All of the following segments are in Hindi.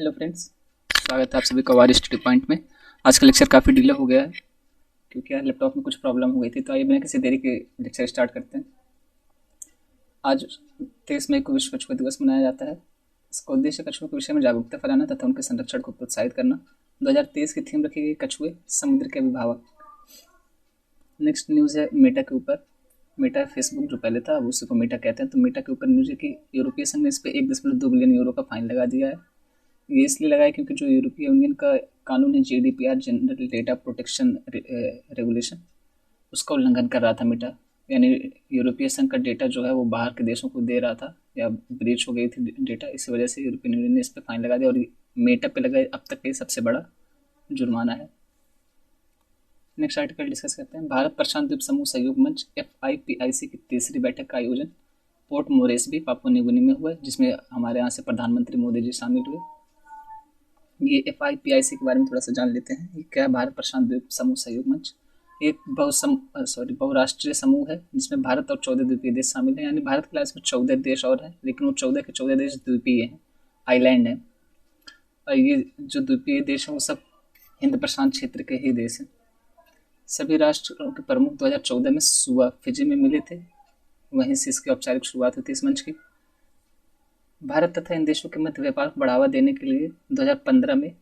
हेलो फ्रेंड्स, स्वागत है आप सभी का वारी स्टडी पॉइंट में। आज का लेक्चर काफ़ी डिले हो गया है क्योंकि यार लैपटॉप में कुछ प्रॉब्लम हो गई थी। तो आइए बिना किसी देरी के लेक्चर स्टार्ट करते हैं। आज 23 मई को विश्व कछुआ दिवस मनाया जाता है। इसका उद्देश्य कछुओं के विषय में जागरूकता फैलाना तथा उनके संरक्षण को प्रोत्साहित करना। 2023 की थीम रखी गई कछुए समुद्र के अभिभावक। नेक्स्ट न्यूज़ है मेटा के ऊपर। मेटा फेसबुक जो पहले था अब उसी को मेटा कहते हैं। तो मेटा के ऊपर न्यूज़ है कि यूरोपीय संघ ने इस पर 1.2 बिलियन यूरो का फाइन लगा दिया है। ये इसलिए लगाया क्योंकि जो यूरोपीय यूनियन का कानून है GDPR, general data protection regulation, उसका उल्लंघन कर रहा था मेटा। यानी यूरोपीय संघ का डेटा जो है वो बाहर के देशों को दे रहा था या ब्रीच हो गई थी डेटा। इसी वजह से यूरोपियन यूनियन ने इस पर फाइन लगा दिया और मेटा पे लगा अब तक का सबसे बड़ा जुर्माना है। नेक्स्ट आर्टिकल डिस्कस करते हैं। भारत प्रशांत द्वीप समूह सहयोग मंच FIPIC की तीसरी बैठक का आयोजन port Moresby, Papua New Guinea में हुआ, जिसमें हमारे यहाँ से प्रधानमंत्री मोदी जी शामिल हुए। ये FIPIC के बारे में थोड़ा सा जान लेते हैं। ये क्या है? भारत प्रशांत द्वीप समूह सहयोग मंच एक बहुराष्ट्रीय समूह है जिसमें भारत और 14 द्वीपीय देश शामिल हैं। यानी भारत के अलावा इसमें 14 देश और हैं, लेकिन वो 14 के 14 देश द्वीपीय हैं, आइलैंड हैं। और ये जो द्वीपीय देश हैं वो सब हिंद प्रशांत क्षेत्र के ही देश हैं। सभी राष्ट्रों के प्रमुख 2014 में सुआ, फिजी में मिले थे। वहीं से इसकी औपचारिक शुरुआत हुई थी इस मंच की। भारत तथा इन देशों के मध्य व्यापार को बढ़ावा देने के लिए 2015 में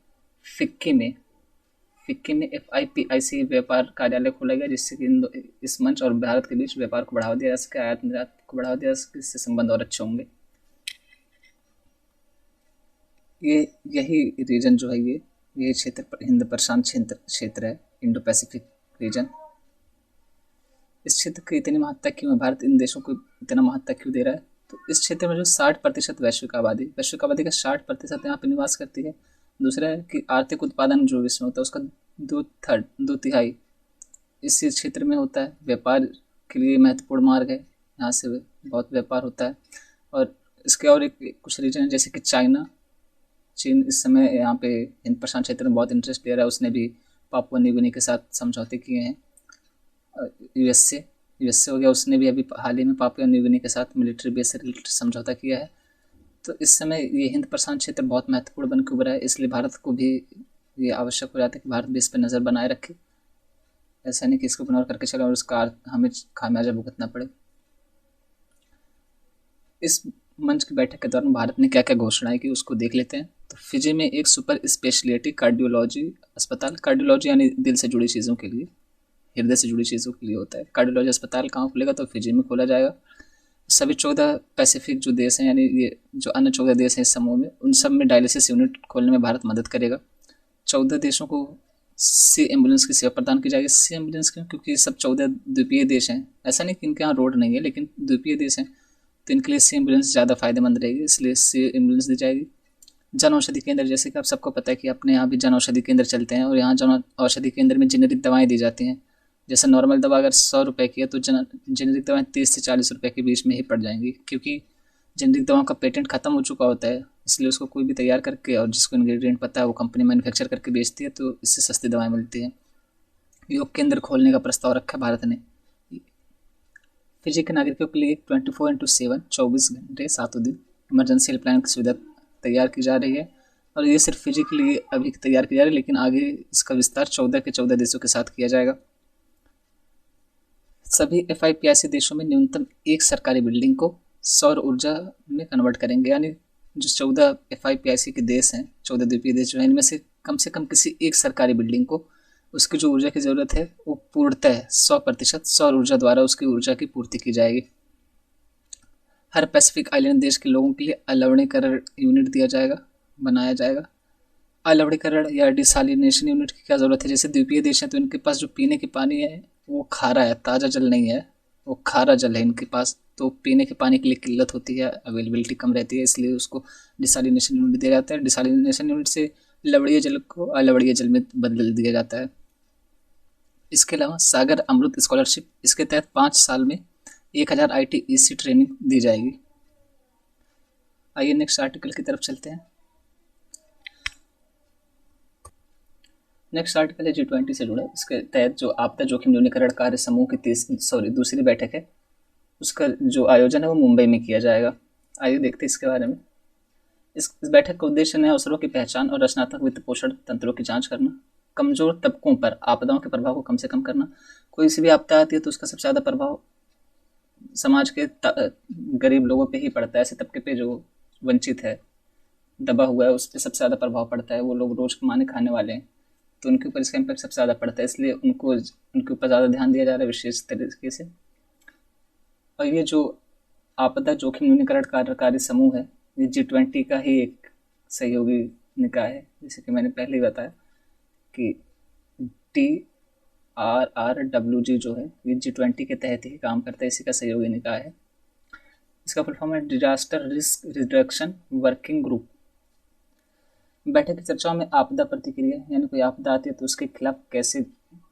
फिक्की में FIPIC व्यापार कार्यालय खोला गया, जिससे कि इस मंच और भारत के बीच व्यापार को बढ़ावा दिया जा सके, आयात निर्यात को बढ़ावा दिया जा सके, इससे संबंध और अच्छे होंगे। यही रीजन जो है ये क्षेत्र हिंद प्रशांत क्षेत्र है, इंडो पैसिफिक रीजन। इस क्षेत्र की इतनी महत्ता क्यों है? भारत इन देशों को इतना महत्ता क्यों दे रहा है? तो इस क्षेत्र में जो 60% वैश्विक आबादी का 60% यहाँ पर निवास करती है। दूसरा है कि आर्थिक उत्पादन जो विश्व में होता है उसका 2/3 इसी क्षेत्र में होता है। व्यापार के लिए महत्वपूर्ण मार्ग है, यहाँ से बहुत व्यापार होता है। और इसके और कुछ रीजन है, जैसे कि चीन इस समय यहाँ पे हिंद प्रशांत क्षेत्र में बहुत इंटरेस्ट ले रहा है। उसने भी पापुआ न्यू गिनी के साथ समझौते किए हैं। यूएसए हो गया, उसने भी अभी हाल ही में पापुआ न्यू गिनी के साथ मिलिट्री बेस से रिलेटेड समझौता किया है। तो इस समय ये हिंद प्रशांत क्षेत्र बहुत महत्वपूर्ण बन के उभरा है, इसलिए भारत को भी ये आवश्यक हो जाता है कि भारत भी इस पर नज़र बनाए रखे। ऐसा नहीं कि इसको इग्नोर करके चले और उसका हमें खामियाजा भुगतना पड़े। इस मंच की बैठक के दौरान भारत ने क्या क्या घोषणाएं की उसको देख लेते हैं। तो फिजी में एक सुपर स्पेशलिटी कार्डियोलॉजी अस्पताल, कार्डियोलॉजी यानी दिल से जुड़ी चीज़ों के लिए, हृदय से जुड़ी चीज़ों के लिए होता है। कार्डियोलॉजी अस्पताल कहाँ खुलेगा? तो फिजी में खोला जाएगा। सभी 14 पैसिफिक जो देश हैं, यानी ये जो अन्य 14 देश हैं इस समूह में, उन सब में डायलिसिस यूनिट खोलने में भारत मदद करेगा। 14 देशों को सी एम्बुलेंस की सेवा प्रदान की जाएगी। सी एम्बुलेंस क्यों? क्योंकि सब 14 द्वीपीय देश हैं। ऐसा नहीं कि इनके यहाँ रोड नहीं है, लेकिन द्वीपीय देश हैं तो इनके लिए सी एम्बुलेंस ज़्यादा फायदेमंद रहेगी, इसलिए सी एम्बुलेंस दी जाएगी। जन औषधि केंद्र, जैसे कि आप सबको पता है कि अपने यहाँ भी जन औषधि केंद्र चलते हैं और यहाँ जन औषधि केंद्र में जेनेरिक दवाएँ दी जाती हैं। जैसे नॉर्मल दवा अगर 100 रुपये की है तो जेनेरिक दवाएँ 30 से 40 रुपये के बीच में ही पड़ जाएंगी, क्योंकि जेनेरिक दवाओं का पेटेंट खत्म हो चुका होता है। इसलिए उसको कोई भी तैयार करके और जिसको इंग्रेडिएंट पता है वो कंपनी मैन्युफैक्चर करके बेचती है, तो इससे सस्ती दवाएं मिलती हैं। योग केंद्र खोलने का प्रस्ताव रखा भारत ने। फिजी के नागरिकों के लिए 24/7 24 घंटे 7 दिन इमरजेंसी हेल्पलाइन की सुविधा तैयार की जा रही है। और ये सिर्फ फिजी के लिए अभी तैयार की जा रही है, लेकिन आगे इसका विस्तार 14 के 14 देशों के साथ किया जाएगा। सभी FIPIC देशों में न्यूनतम एक सरकारी बिल्डिंग को सौर ऊर्जा में कन्वर्ट करेंगे। यानी जो 14 FIPIC के देश हैं, 14 द्वीपीय देश जो हैं, इनमें से कम किसी एक सरकारी बिल्डिंग को उसकी जो ऊर्जा की ज़रूरत है वो पूर्णतः 100% सौर ऊर्जा द्वारा उसकी ऊर्जा की पूर्ति की जाएगी। हर पैसिफिक आइलैंड देश के लोगों के लिए अलवणीकरण यूनिट बनाया जाएगा। अलवणीकरण या डिसालिनेशन यूनिट की क्या ज़रूरत है? जैसे द्वीपीय देश हैं तो इनके पास जो पीने की पानी है वो खारा है, ताज़ा जल नहीं है, वो खारा जल है इनके पास। तो पीने के पानी के लिए किल्लत होती है, अवेलेबिलिटी कम रहती है, इसलिए उसको डिसालिनेशन यूनिट दिया जाता है। डिसालिनेशन यूनिट से लवणीय जल को अलवणीय जल में बदल दिया जाता है। इसके अलावा सागर अमृत स्कॉलरशिप, इसके तहत 5 साल में 1000 ITEC ट्रेनिंग दी जाएगी। आइए नेक्स्ट आर्टिकल की तरफ चलते हैं। नेक्स्ट आर्टिकल है G20 से जुड़ा। इसके तहत जो आपदा जोखिम न्यूनीकरण कार्य समूह की दूसरी बैठक है, उसका जो आयोजन है वो मुंबई में किया जाएगा। आइए देखते हैं इसके बारे में। इस बैठक का उद्देश्य नए अवसरों की पहचान और रचनात्मक वित्त पोषण तंत्रों की जांच करना, कमजोर तबकों पर आपदाओं के प्रभाव को कम से कम करना। कोई सी भी आपदा आती है तो उसका सबसे ज़्यादा प्रभाव समाज के गरीब लोगों पे ही पड़ता है। ऐसे तबके पे जो वंचित है, दबा हुआ है, उस पर सबसे ज़्यादा प्रभाव पड़ता है। वो लोग रोज कमाने खाने वाले हैं, तो उनके ऊपर इसका इम्पैक्ट सबसे ज़्यादा पड़ता है, इसलिए उनके ऊपर ज़्यादा ध्यान दिया जा रहा है विशेष तरीके से। और ये जो आपदा जोखिम न्यूनीकरण कार्यकारी समूह है, ये G20 का ही एक सहयोगी निकाय है। जैसे कि मैंने पहले ही बताया कि TRRWG जो है ये G20 के तहत ही काम करता है, इसी का सहयोगी निकाय है। इसका फुल फॉर्म है disaster risk reduction working group. बैठक की चर्चाओं में आपदा प्रतिक्रिया, यानी कोई आपदा आती है तो उसके खिलाफ कैसे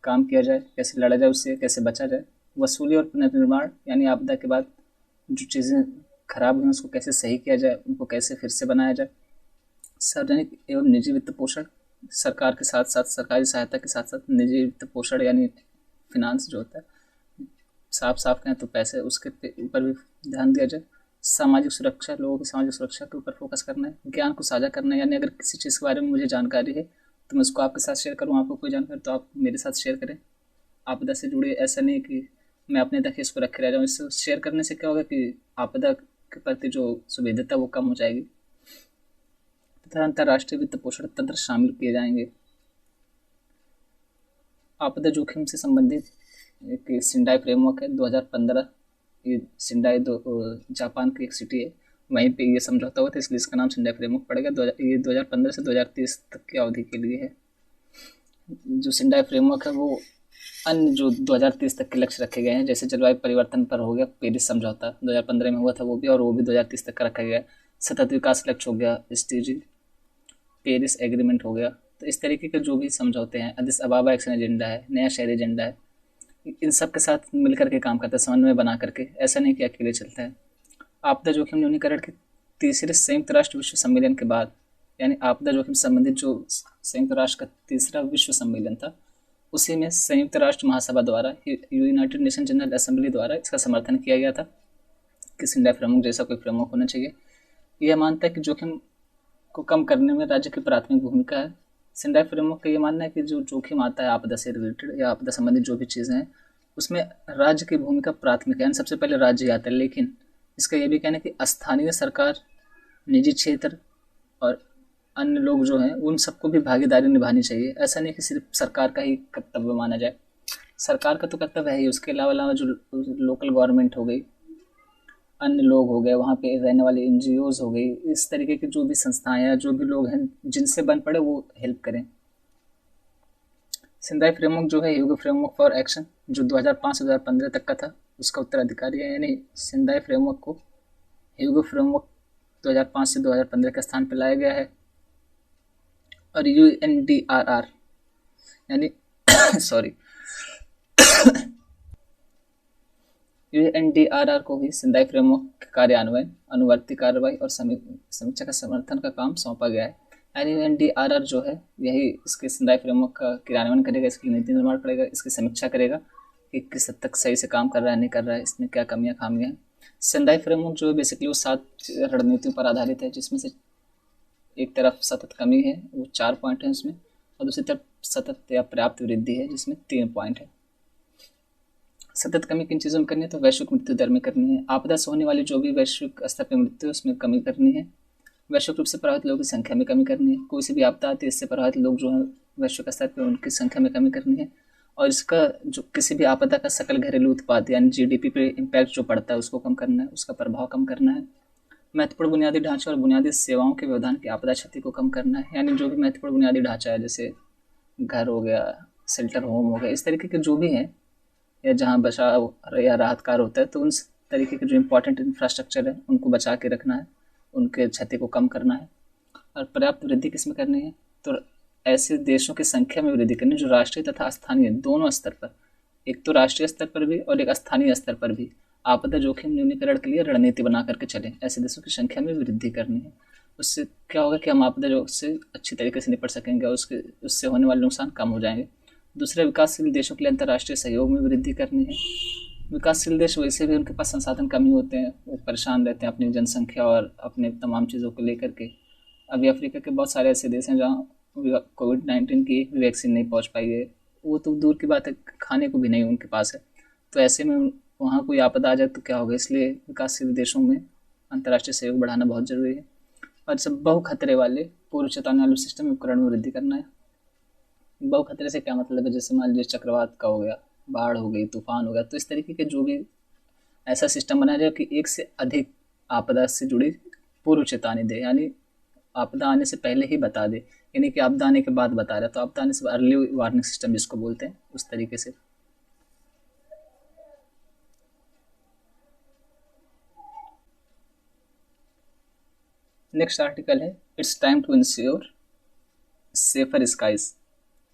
काम किया जाए, कैसे लड़ा जाए, उससे कैसे बचा जाए। वसूली और पुनर्निर्माण, यानी आपदा के बाद जो चीज़ें खराब हुई उसको कैसे सही किया जाए, उनको कैसे फिर से बनाया जाए। सार्वजनिक एवं निजी वित्त पोषण, सरकार के साथ साथ सरकारी सहायता के साथ साथ निजी वित्त पोषण यानी फिनांस जो होता है, साफ साफ कहें तो पैसे, उसके ऊपर भी ध्यान दिया जाए। सामाजिक सुरक्षा, लोगों की सामाजिक सुरक्षा के ऊपर फोकस करना है। ज्ञान को साझा करना है, यानी अगर किसी चीज़ के बारे में मुझे जानकारी है तो मैं उसको आपके साथ शेयर करूँ, आपको कोई जानकारी तो आप मेरे साथ शेयर करें। आपदा से जुड़े, ऐसा नहीं कि मैं अपने तक इसको रखे रह जाऊँ। इससे शेयर करने से क्या होगा कि आपदा के प्रति जो संवेदनता वो कम हो जाएगी। तथा अंतर्राष्ट्रीय वित्त पोषण तंत्र शामिल किए जाएंगे। आपदा जोखिम से संबंधित एक सिंडाई फ्रेमवर्क है 2015। ये सिंडाई जापान की एक सिटी है, वहीं पे ये समझौता हुआ था, इसलिए इसका नाम सिंडाई फ्रेमवर्क पड़ेगा। ये 2015 से 2030 तक की अवधि के लिए है। जो सिंडाई फ्रेमवर्क है वो अन्य जो 2030 तक के लक्ष्य रखे गए हैं, जैसे जलवायु परिवर्तन पर हो गया पेरिस समझौता 2015 में हुआ था वो भी, और वो भी 2030 तक का रखा गया। सतत विकास लक्ष्य हो गया, SDG, पेरिस एग्रीमेंट हो गया। तो इस तरीके के जो भी समझौते हैं, अदिस अबाबा एक्शन एजेंडा है, नया शहरी एजेंडा है, इन सब के साथ मिलकर के काम करता है, समन्वय बना करके, ऐसा नहीं कि अकेले चलता है। आपदा जोखिम न्यूनीकरण के तीसरे संयुक्त राष्ट्र विश्व सम्मेलन के बाद, यानी आपदा जोखिम से संबंधित जो संयुक्त राष्ट्र का तीसरा विश्व सम्मेलन था, उसी में संयुक्त राष्ट्र महासभा द्वारा, यूनाइटेड नेशन जनरल असेंबली द्वारा इसका समर्थन किया गया था कि सिंडाई फ्रेमवर्क जैसा कोई फ्रेमवर्क होना चाहिए। यह मानता है कि जोखिम को कम करने में राज्य की प्राथमिक भूमिका है। सिंडाई फ्रेमवर्क का ये मानना है कि जो जोखिम आता है आपदा से रिलेटेड या आपदा संबंधित जो भी चीज़ें हैं, उसमें राज्य की भूमिका प्राथमिक है, सबसे पहले राज्य आता है। लेकिन इसका ये भी कहना है कि स्थानीय सरकार, निजी क्षेत्र और अन्य लोग जो हैं उन सबको भी भागीदारी निभानी चाहिए। ऐसा नहीं कि सिर्फ सरकार का ही कर्तव्य माना जाए, सरकार का तो कर्तव्य है ही, उसके अलावा जो लोकल गवर्नमेंट हो गई, अन्य लोग हो गए, वहाँ पे रहने वाले NGOs हो गई, इस तरीके की जो भी संस्थाएं हैं, जो भी लोग हैं जिनसे बन पड़े वो हेल्प करें। सिंडाई फ्रेमवर्क जो है ह्यूगो फ्रेमवर्क फॉर एक्शन, जो 2005 से 2015 तक का था, उसका उत्तराधिकारी है। यानी सिंडाई फ्रेमवर्क को ह्यूगो फ्रेमवर्क 2005 से 2015 के स्थान पर लाया गया है। और UNDRR यानी सॉरी UNDRR को भी सिंडाई फ्रेमवर्क के कार्यान्वयन, अनुवर्ती कार्रवाई और समीक्षा का समर्थन का काम सौंपा गया है। यानी UNDRR जो है यही इसके सिंडाई फ्रेमवर्क का क्रियान्वयन करेगा, इसकी नीति निर्माण करेगा, इसकी समीक्षा करेगा कि किस हद तक सही से काम कर रहा है, नहीं कर रहा है, इसमें क्या कमियां खामियां हैं। सिंडाई फ्रेमवर्क जो है बेसिकली वो 7 रणनीतियों पर आधारित है, जिसमें से एक तरफ सतत कमी है, वो 4 पॉइंट है उसमें, और दूसरी तरफ सतत या पर्याप्त वृद्धि है, जिसमें 3 पॉइंट है। सतत कमी किन चीज़ों में करनी है, तो वैश्विक मृत्यु दर में करनी है। आपदा से होने वाली जो भी वैश्विक स्तर पर मृत्यु है उसमें कमी करनी है। वैश्विक रूप से प्रभावित लोगों की संख्या में कमी करनी है। कोई सी भी आपदा आती है इससे प्रभावित लोग जो हैं वैश्विक स्तर पर उनकी संख्या में कमी करनी है। और इसका जो किसी भी आपदा का सकल घरेलू उत्पाद यानी GDP पे इम्पैक्ट जो पड़ता है उसको कम करना है, उसका प्रभाव कम करना है। महत्वपूर्ण बुनियादी ढांचे और बुनियादी सेवाओं के व्यवधान की आपदा क्षति को कम करना है। यानी जो भी महत्वपूर्ण बुनियादी ढांचा है, जैसे घर हो गया, शेल्टर होम हो गया, इस तरीके के जो भी हैं, या जहाँ बचाव या राहत कार्य होता है, तो उन तरीके के जो इम्पोर्टेंट इंफ्रास्ट्रक्चर है उनको बचा के रखना है, उनके क्षति को कम करना है। और पर्याप्त वृद्धि किस में करनी है, तो ऐसे देशों की संख्या में वृद्धि करनी जो राष्ट्रीय तथा स्थानीय दोनों स्तर पर, एक तो राष्ट्रीय स्तर पर भी और एक स्थानीय स्तर पर भी आपदा जोखिम न्यूनीकरण के लिए रणनीति बना करके चलें। ऐसे देशों की संख्या में वृद्धि करनी है। उससे क्या होगा कि हम आपदा जो से अच्छी तरीके से निपट सकेंगे और उससे होने वाले नुकसान कम हो जाएंगे। दूसरे, विकासशील देशों के लिए अंतर्राष्ट्रीय सहयोग में वृद्धि करनी है। विकासशील देश वैसे भी उनके पास संसाधन कम ही होते हैं, वो परेशान रहते हैं अपनी जनसंख्या और अपने तमाम चीज़ों को लेकर के, अभी अफ्रीका के बहुत सारे ऐसे देश हैं जहाँ कोविड-19 की एक भी वैक्सीन नहीं पहुँच पाई है। वो तो दूर की बात है, खाने को भी नहीं उनके पास है। तो ऐसे में वहाँ कोई आपदा आ जाए तो क्या होगा, इसलिए विकासशील देशों में अंतर्राष्ट्रीय सहयोग बढ़ाना बहुत ज़रूरी है। और सब बहु खतरे वाले पूर्व चेतावनी वाले सिस्टम उपकरण में वृद्धि करना है। बहु खतरे से क्या मतलब है, जैसे मान लीजिए चक्रवात का हो गया, बाढ़ हो गई, तूफान हो गया, तो इस तरीके के जो भी ऐसा सिस्टम बनाया जाए कि एक से अधिक आपदा से जुड़ी पूर्व चेतावनी दे, यानी आपदा आने से पहले ही बता दे, यानी कि आपदा आने के बाद बता रहा है, तो आपदा आने से अर्ली वार्निंग सिस्टम जिसको बोलते हैं, उस तरीके से। नेक्स्ट आर्टिकल है, it's time to ensure safer skies.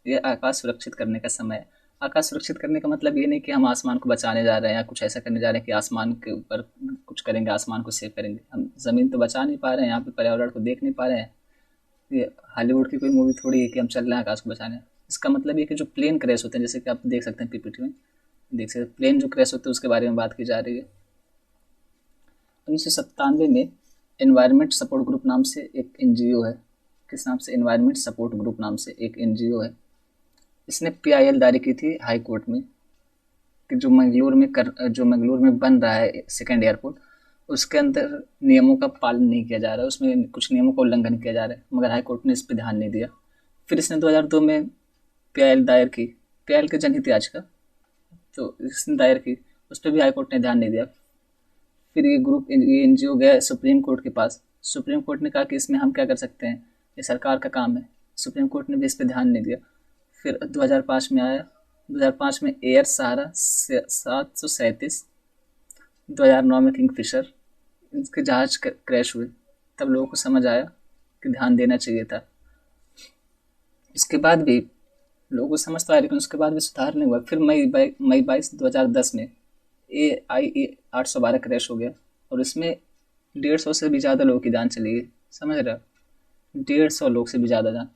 ये आकाश सुरक्षित करने का समय है। आकाश सुरक्षित करने का मतलब ये नहीं कि हम आसमान को बचाने जा रहे हैं या कुछ ऐसा करने जा रहे हैं कि आसमान के ऊपर कुछ करेंगे, आसमान को सेव करेंगे। हम ज़मीन तो बचा नहीं पा रहे हैं, यहाँ पे पर्यावरण को देख नहीं पा रहे हैं। ये हॉलीवुड की कोई मूवी थोड़ी है कि हम चल रहे हैं आकाश को बचाने। इसका मतलब ये कि जो प्लेन क्रैश होते हैं, जैसे कि आप देख सकते हैं पीपीटी में, देख सकते हैं प्लेन जो क्रैश होते हैं उसके बारे में बात की जा रही है। 1997 में एनवायरनमेंट सपोर्ट ग्रुप नाम से एक एनजीओ है। किस नाम से? एनवायरनमेंट सपोर्ट ग्रुप नाम से एक एनजीओ है। इसने पीआईएल दायर की थी हाई कोर्ट में कि जो मंगलूर में बन रहा है सेकेंड एयरपोर्ट, उसके अंदर नियमों का पालन नहीं किया जा रहा है, उसमें कुछ नियमों का उल्लंघन किया जा रहा है, मगर हाई कोर्ट ने इस पर ध्यान नहीं दिया। फिर इसने 2002 में पीआईएल दायर की, पीआईएल के जनहित याचिका, तो इसने दायर की, उस पर भी हाई कोर्ट ने ध्यान नहीं दिया। फिर ये एनजीओ गया सुप्रीम कोर्ट के पास। सुप्रीम कोर्ट ने कहा कि इसमें हम क्या कर सकते हैं, ये सरकार का काम है। सुप्रीम कोर्ट ने भी इस पर ध्यान नहीं दिया। फिर 2005 में आया, 2005 में एयर सहारा 737, 2009 में किंगफिशर, इनके जहाज क्रैश हुए। तब लोगों को समझ आया कि ध्यान देना चाहिए था। इसके बाद भी लोगों को समझ तो आया, लेकिन उसके बाद भी सुधार नहीं हुआ। फिर मई 22 2010 में AIE-812 क्रैश हो गया और इसमें 150 से भी ज़्यादा लोगों की जान चली गई। समझ रहे हो? 150 लोग से भी ज़्यादा जान।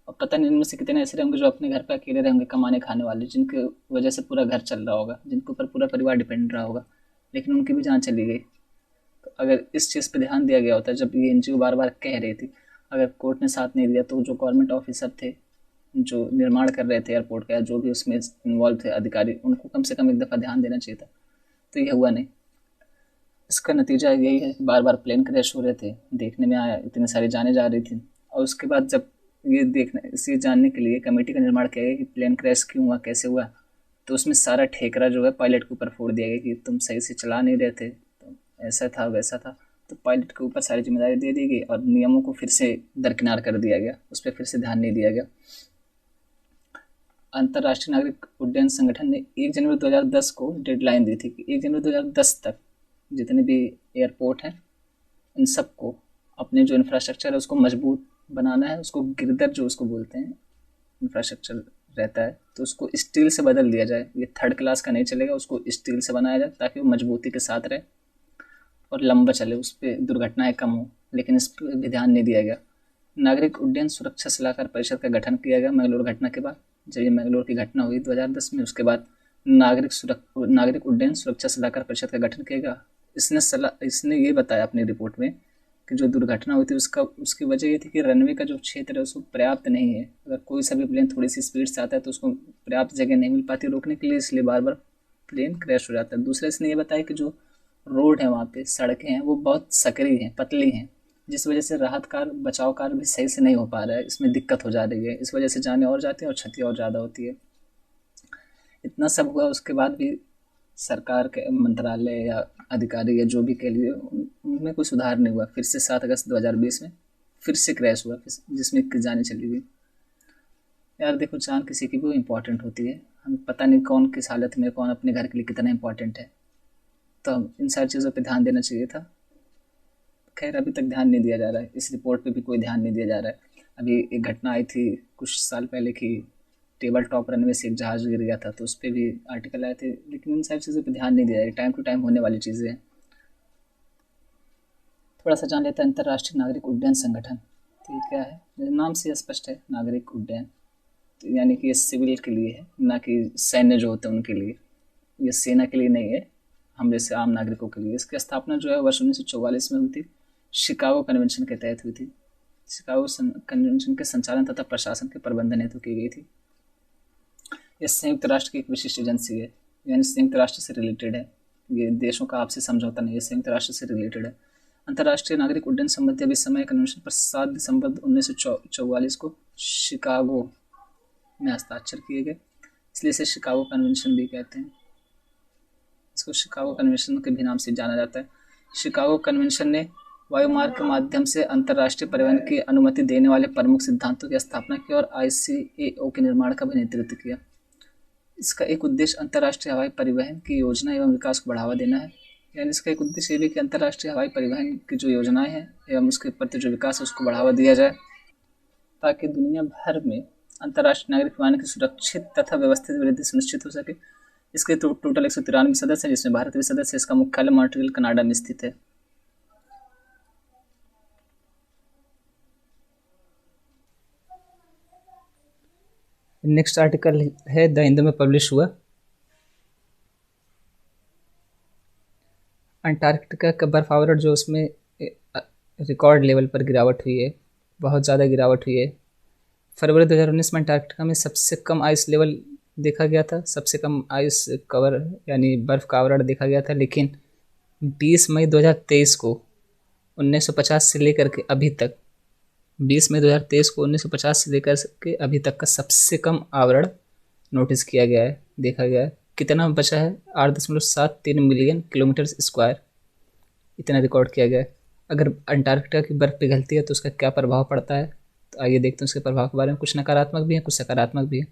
और पता नहीं इनमें से कितने ऐसे रहेंगे जो अपने घर पर अकेले रहेंगे, कमाने खाने वाले, जिनकी वजह से पूरा घर चल रहा होगा, जिनके ऊपर पूरा परिवार डिपेंड रहा होगा, लेकिन उनकी भी जान चली गई। तो अगर इस चीज़ पे ध्यान दिया गया होता, जब ये एनजीओ बार बार कह रही थी, अगर कोर्ट ने साथ नहीं दिया, तो जो गवर्नमेंट ऑफिसर थे जो निर्माण कर रहे थे एयरपोर्ट का, या जो भी उसमें इन्वॉल्व थे अधिकारी, उनको कम से कम एक दफ़ा ध्यान देना चाहिए था। तो ये हुआ नहीं। इसका नतीजा यही है कि बार बार प्लेन क्रैश हो रहे थे, देखने में आया इतनी सारी जानें जा रही थी। और उसके बाद जब इसे जानने के लिए कमेटी का निर्माण किया गया कि प्लेन क्रैश क्यों हुआ, कैसे हुआ, तो उसमें सारा ठेकरा जो है पायलट के ऊपर फोड़ दिया गया कि तुम सही से चला नहीं रहे थे, तो ऐसा था वैसा था। तो पायलट के ऊपर सारी जिम्मेदारी दे दी गई और नियमों को फिर से दरकिनार कर दिया गया, उस पर फिर से ध्यान नहीं दिया गया। अंतर्राष्ट्रीय नागरिक उड्डयन संगठन ने 1 जनवरी 2010 को डेडलाइन दी थी कि 1 जनवरी 2010 तक जितने भी एयरपोर्ट हैं इन सबको अपने जो इंफ्रास्ट्रक्चर है उसको मजबूत बनाना है। उसको गिरदर जो उसको बोलते हैं इंफ्रास्ट्रक्चर रहता है, तो उसको स्टील से बदल दिया जाए। ये थर्ड क्लास का नहीं चलेगा, उसको स्टील से बनाया जाए ताकि वो मजबूती के साथ रहे और लंबा चले, उस पर दुर्घटनाएं कम हो। लेकिन इस पर भी ध्यान नहीं दिया गया। नागरिक उड्डयन सुरक्षा सलाहकार परिषद का गठन किया गया मंगलूर घटना के बाद। जब ये मंगलूर की घटना हुई 2010 में, उसके बाद नागरिक उड्डयन सुरक्षा सलाहकार परिषद का गठन किया गया। इसने ये बताया अपनी रिपोर्ट में कि जो दुर्घटना हुई थी उसकी वजह ये थी कि रनवे का जो क्षेत्र है उसको पर्याप्त नहीं है। अगर कोई सा भी प्लेन थोड़ी सी स्पीड से आता है तो उसको पर्याप्त जगह नहीं मिल पाती रोकने के लिए, इसलिए बार बार प्लेन क्रैश हो जाता है। दूसरा इसने ये बताया कि जो रोड है वहाँ पे, सड़कें हैं, वो बहुत सकरी हैं, पतली हैं, जिस वजह से राहत कार्य बचाव कार्य भी सही से नहीं हो पा रहा है, इसमें दिक्कत हो जा रही है। इस वजह से जाने और जाती हैं और क्षति और ज़्यादा होती है। इतना सब हुआ, उसके बाद भी सरकार के मंत्रालय या अधिकारी या जो भी कह लिए उनमें कोई सुधार नहीं हुआ। फिर से 7 अगस्त 2020 में फिर से क्रैश हुआ, जिसमें जाने चली गई। यार देखो, जान किसी की भी इम्पोर्टेंट होती है, हमें पता नहीं कौन किस हालत में, कौन अपने घर के लिए कितना इम्पोर्टेंट है। तो हम इन सारी चीज़ों पे ध्यान देना चाहिए था। खैर अभी तक ध्यान नहीं दिया जा रहा है, इस रिपोर्ट पे भी कोई ध्यान नहीं दिया जा रहा है। अभी एक घटना आई थी कुछ साल पहले की, टेबल टॉप रनवे से एक जहाज़ गिर गया था, तो उस पर भी आर्टिकल आए थे, लेकिन इन सारी चीज़ों पे ध्यान नहीं दिया जाएगा। टाइम टू टाइम होने वाली चीज़ें हैं। थोड़ा सा जान लेते हैं अंतर्राष्ट्रीय नागरिक उड्डयन संगठन। तो ये क्या है? नाम से स्पष्ट है, नागरिक उड्डयन, तो यानी कि ये सिविल के लिए है, ना कि सैन्य जो होते हैं उनके लिए। ये सेना के लिए नहीं है, हम जैसे आम नागरिकों के लिए। इसकी स्थापना जो है वर्ष 1944 में हुई थी, शिकागो कन्वेंशन के तहत हुई थी। शिकागो कन्वेंशन के संचालन तथा प्रशासन के प्रबंधन हेतु की गई थी। यह संयुक्त राष्ट्र की एक विशिष्ट एजेंसी है, यानी संयुक्त राष्ट्र से रिलेटेड है। ये देशों का आपसी समझौता नहीं है, संयुक्त राष्ट्र से रिलेटेड है। अंतर्राष्ट्रीय नागरिक उड्डयन संबंधी अभिसमय कन्वेंशन पर 7 दिसंबर 1944 को शिकागो में हस्ताक्षर किए गए, इसलिए इसे शिकागो कन्वेंशन भी कहते हैं। इसको शिकागो कन्वेंशन के भी नाम से जाना जाता है। शिकागो कन्वेंशन ने वायुमार्ग के माध्यम से अंतर्राष्ट्रीय परिवहन की अनुमति देने वाले प्रमुख सिद्धांतों की स्थापना की और ICAO के निर्माण का भी नेतृत्व किया। इसका एक उद्देश्य अंतर्राष्ट्रीय हवाई परिवहन की योजना एवं विकास को बढ़ावा देना है। यानी इसका एक उद्देश्य ये भी कि अंतर्राष्ट्रीय हवाई परिवहन की जो योजनाएं हैं एवं उसके प्रति जो विकास है उसको बढ़ावा दिया जाए, ताकि दुनिया भर में अंतर्राष्ट्रीय नागरिक विमानन की सुरक्षित तथा व्यवस्थित वृद्धि सुनिश्चित हो सके। इसके टोटल 193 सदस्य हैं, जिसमें भारत भी सदस्य है। इसका मुख्यालय मॉन्ट्रियल कनाडा में स्थित है। नेक्स्ट आर्टिकल है द हिंदू में पब्लिश हुआ। अंटार्कटिका का बर्फ आवरण जो उसमें रिकॉर्ड लेवल पर गिरावट हुई है, बहुत ज़्यादा गिरावट हुई है। फरवरी 2019 में अंटार्कटिका में सबसे कम आइस लेवल देखा गया था, सबसे कम आइस कवर यानी बर्फ़ का आवरण देखा गया था। लेकिन 20 मई 2023 को 1950 से लेकर के अभी तक 20 मई 2023 को 1950 से लेकर के अभी तक का सबसे कम आवरण नोटिस किया गया है, देखा गया है। कितना बचा है? 8.73 मिलियन किलोमीटर स्क्वायर, इतना रिकॉर्ड किया गया है। अगर अंटार्कटिका की बर्फ़ पिघलती है तो उसका क्या प्रभाव पड़ता है, तो आइए देखते हैं उसके प्रभाव के बारे में। कुछ नकारात्मक भी है, कुछ सकारात्मक भी है।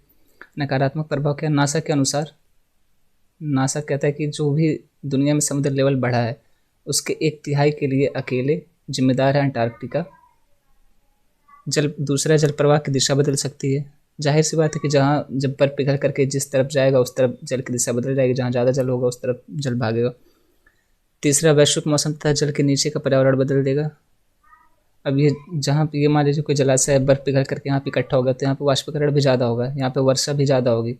नकारात्मक प्रभाव क्या है? नासा के अनुसार, नासा कहता है कि जो भी दुनिया में समुद्र लेवल बढ़ा है उसके 1/3 के लिए अकेले जिम्मेदार है अंटार्कटिका। दूसरा जल प्रवाह की दिशा बदल सकती है। जाहिर सी बात है कि जहाँ जब बर्फ पिघल करके जिस तरफ जाएगा उस तरफ जल की दिशा बदल जाएगी, जहाँ ज़्यादा जल होगा उस तरफ जल भागेगा। तीसरा, वैश्विक मौसम तथा जल के नीचे का पर्यावरण बदल देगा। अब ये जहाँ पे ये मान लीजिए कोई जलाशय बर्फ पिघल करके यहाँ पे इकट्ठा होगा तो यहाँ पे वाष्पीकरण भी ज़्यादा होगा, यहाँ पे वर्षा भी ज़्यादा होगी।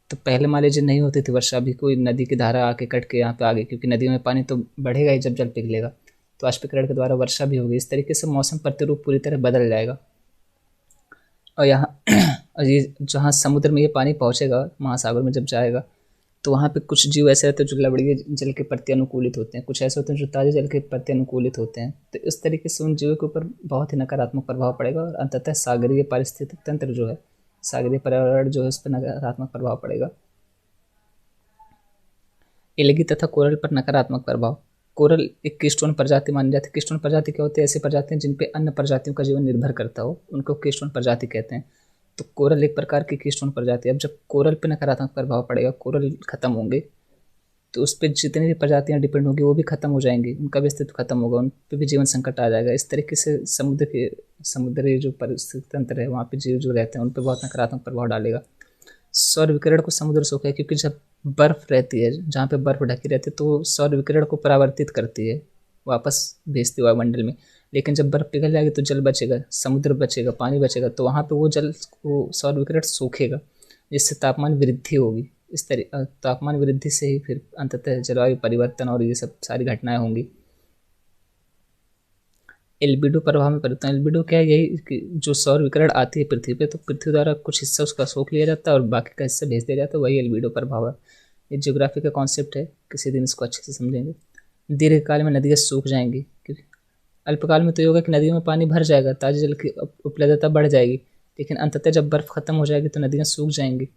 तो पहले मान लीजिए नहीं होती थी वर्षा, भी कोई नदी की धारा आके कट के यहाँ पे आ गई, क्योंकि नदी में पानी तो बढ़ेगा ही जब जल पिघलेगा, तो वाष्पीकरण के द्वारा वर्षा भी होगी। इस तरीके से मौसम प्रतिरूप पूरी तरह बदल जाएगा। और यहाँ और ये जहाँ समुद्र में ये पानी पहुँचेगा, महासागर में जब जाएगा, तो वहाँ पे कुछ जीव ऐसे रहते हैं जो लवणीय जल के प्रति अनुकूलित होते हैं, कुछ ऐसे होते हैं जो ताजे जल के प्रति अनुकूलित होते हैं। तो इस तरीके से उन जीवों के ऊपर बहुत ही नकारात्मक प्रभाव पड़ेगा और अंततः सागरीय पारिस्थितिक तंत्र जो है, सागरीय पर्यावरण जो है, उस पर नकारात्मक प्रभाव पड़ेगा। एल्गी तथा कोरल पर नकारात्मक प्रभाव। कोरल एक कीस्टोन प्रजाति मानी जाती है। कीस्टोन प्रजाति क्या होती है? ऐसी प्रजातियाँ जिन पे अन्य प्रजातियों का जीवन निर्भर करता हो, उनको कीस्टोन प्रजाति कहते हैं। तो कोरल एक प्रकार की कीस्टोन प्रजाति है। अब जब कोरल पे नकारात्मक प्रभाव पड़ेगा, कोरल खत्म होंगे, तो उस पर जितनी भी प्रजातियाँ डिपेंड होंगी वो भी खत्म हो जाएंगी, उनका भी अस्तित्व खत्म होगा, उन पर भी जीवन संकट आ जाएगा। इस तरीके से समुद्री जो परिस्थिति तंत्र है वहाँ पे जीव जो रहते हैं उन पर बहुत नकारात्मक प्रभाव डालेगा। सौर विकिरण को समुद्र सोखेगा, क्योंकि जब बर्फ़ रहती है, जहाँ पे बर्फ़ ढकी रहती है, तो सौर विकिरण को परावर्तित करती है, वापस भेजती है वायुमंडल में। लेकिन जब बर्फ़ पिघल जाएगी तो जल बचेगा, समुद्र बचेगा, पानी बचेगा, तो वहाँ पे वो जल को सौर विकिरण सोखेगा, जिससे तापमान वृद्धि होगी। इस तरह तापमान वृद्धि से ही फिर अंततः जलवायु परिवर्तन और ये सब सारी घटनाएं होंगी। एल्बिडो प्रभाव में परिवर्तन। एल्बिडो क्या है? यही कि जो सौर विकिरण आती है पृथ्वी पे, तो पृथ्वी द्वारा कुछ हिस्सा उसका सोख लिया जाता है और बाकी का हिस्सा भेज दिया जाता है, वही एल्बिडो प्रभाव है। ये ज्योग्राफी का कॉन्सेप्ट है, किसी दिन इसको अच्छे से समझेंगे। दीर्घकाल में नदियाँ सूख जाएंगी, क्योंकि अल्पकाल में तो ये होगा कि नदियों में पानी भर जाएगा, ताजे जल की उपलब्धता बढ़ जाएगी, लेकिन अंततः जब बर्फ़ खत्म हो जाएगी तो नदियाँ सूख जाएंगी।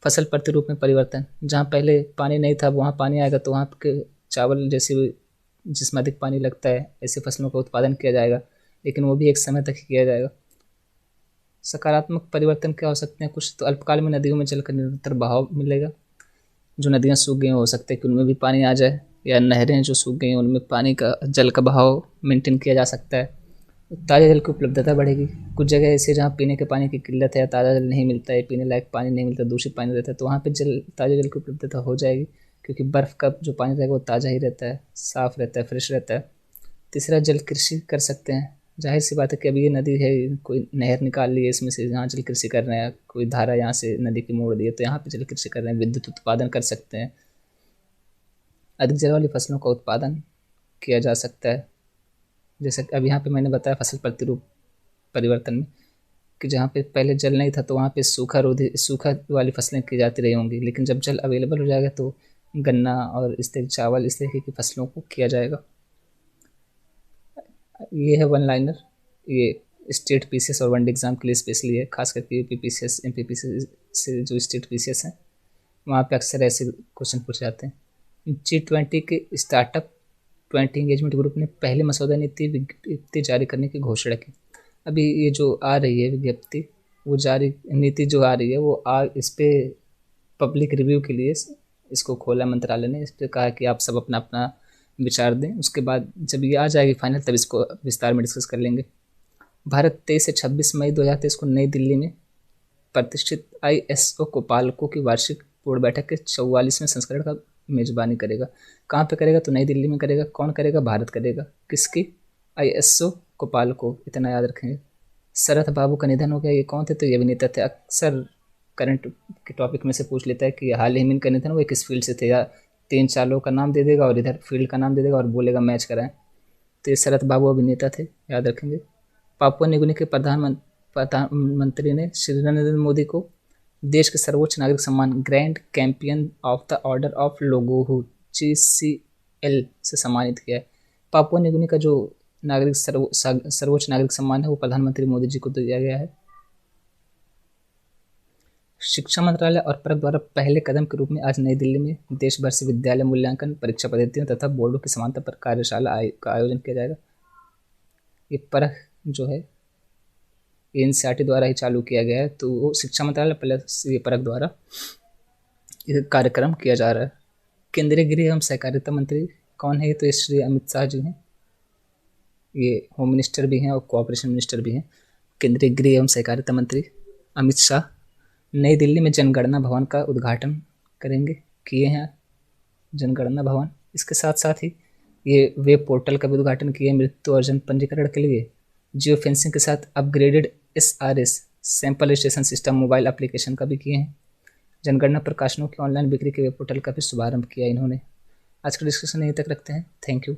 फसल प्रतिरूप में परिवर्तन। जहाँ पहले पानी नहीं था वहाँ पानी आएगा, तो वहाँ के चावल जैसे जिसमें अधिक पानी लगता है ऐसी फसलों का उत्पादन किया जाएगा, लेकिन वो भी एक समय तक ही किया जाएगा। सकारात्मक परिवर्तन क्या हो सकते हैं? कुछ तो अल्पकाल में नदियों में जल का निरंतर बहाव मिलेगा। जो नदियाँ सूख गई हो सकता है कि उनमें भी पानी आ जाए, या नहरें जो सूख गई हैं उनमें पानी का जल का बहाव मेंटेन किया जा सकता है। ताज़ा जल की उपलब्धता बढ़ेगी। कुछ जगह ऐसे जहाँ पीने के पानी की किल्लत है, ताज़ा जल नहीं मिलता है, पीने लायक पानी नहीं मिलता, दूषित पानी रहता है, तो वहाँ पे ताज़ा जल की उपलब्धता हो जाएगी, क्योंकि बर्फ़ का जो पानी रहेगा वो ताज़ा ही रहता है, साफ़ रहता है, फ्रेश रहता है। तीसरा, जल कृषि कर सकते हैं। जाहिर सी बात है कि अभी ये नदी है, कोई नहर निकाल ली है इसमें से, यहाँ जल कृषि कर रहे हैं, कोई धारा यहाँ से नदी की मोड़ दी है तो यहाँ पे जल कृषि कर रहे हैं, विद्युत उत्पादन कर सकते हैं। अधिक जल वाली फसलों का उत्पादन किया जा सकता है, जैसे अब यहाँ पे मैंने बताया फसल प्रतिरूप। परिवर्तन में, कि जहाँ पे पहले जल नहीं था तो वहाँ पे सूखा वाली फसलें की जाती रही होंगी, लेकिन जब जल अवेलेबल हो जाएगा तो गन्ना और इस तरह चावल इस तरह की फसलों को किया जाएगा। ये है वन लाइनर। ये स्टेट पीसीएस और वनडे एग्जाम के लिए स्पेशली है, खास करके यूपी पीसीएस एमपी पीसीएस से जो स्टेट पीसीएस हैं वहाँ पे अक्सर ऐसे क्वेश्चन पूछे जाते हैं। G20 के स्टार्टअप 20 एंगेजमेंट ग्रुप ने पहले मसौदा नीति जारी करने की घोषणा की। अभी ये जो आ रही है विज्ञप्ति, वो जारी नीति जो आ रही है वो इस पर पब्लिक रिव्यू के लिए इसको खोला मंत्रालय ने। इस पर कहा कि आप सब अपना अपना विचार दें, उसके बाद जब ये आ जाएगी फाइनल तब इसको विस्तार में डिस्कस कर लेंगे। भारत 23 से 26 मई 2023 को नई दिल्ली में प्रतिष्ठित ISO कोपालको की वार्षिक पूर्ण बैठक के 44वें संस्करण का मेजबानी करेगा। कहाँ पे करेगा? तो नई दिल्ली में करेगा। कौन करेगा? भारत करेगा। किसकी? ISO कोपालको, इतना याद रखेंगे। शरद बाबू का निधन हो गया। ये कौन थे? तो ये अभिनेता थे। अक्सर करंट के टॉपिक में से पूछ लेता है कि हाल ही में इनका निधन हुआ, किस फील्ड से थे, या 3-4 लोगों का नाम दे देगा और इधर फील्ड का नाम दे देगा और बोलेगा मैच कराएं। तो ये शरद बाबू अभिनेता थे, याद रखेंगे। पापुआ न्यूगिनी के प्रधानमंत्री ने श्री नरेंद्र मोदी को देश के सर्वोच्च नागरिक सम्मान grand champion of the order of लोगोहू GCL से सम्मानित किया है। पापुआ न्यूगिनी का जो सर्वोच्च नागरिक सम्मान है वो प्रधानमंत्री मोदी जी को दिया गया है। शिक्षा मंत्रालय और परख द्वारा पहले कदम के रूप में आज नई दिल्ली में देश भर से विद्यालय मूल्यांकन परीक्षा पद्धतियों तथा बोर्डों की समानता पर कार्यशाला का आयोजन किया जाएगा। ये परख जो है NCERT द्वारा ही चालू किया गया है, तो वो शिक्षा मंत्रालय प्लस ये परख द्वारा ये कार्यक्रम किया जा रहा है। केंद्रीय गृह एवं सहकारिता मंत्री कौन है? तो ये श्री अमित शाह जी हैं। ये होम मिनिस्टर भी हैं और कोऑपरेशन मिनिस्टर भी हैं। केंद्रीय गृह एवं सहकारिता मंत्री अमित शाह नई दिल्ली में जनगणना भवन का उद्घाटन करेंगे, किए हैं जनगणना भवन। इसके साथ साथ ही ये वेब पोर्टल का भी उद्घाटन किए मृत्यु और जन्म पंजीकरण के लिए। जियो फेंसिंग के साथ upgraded SRS sample registration system mobile application का भी किए हैं। जनगणना प्रकाशनों की ऑनलाइन बिक्री के वेब पोर्टल का भी शुभारंभ किया इन्होंने। आज का डिस्कशन यहीं तक रखते हैं। Thank you.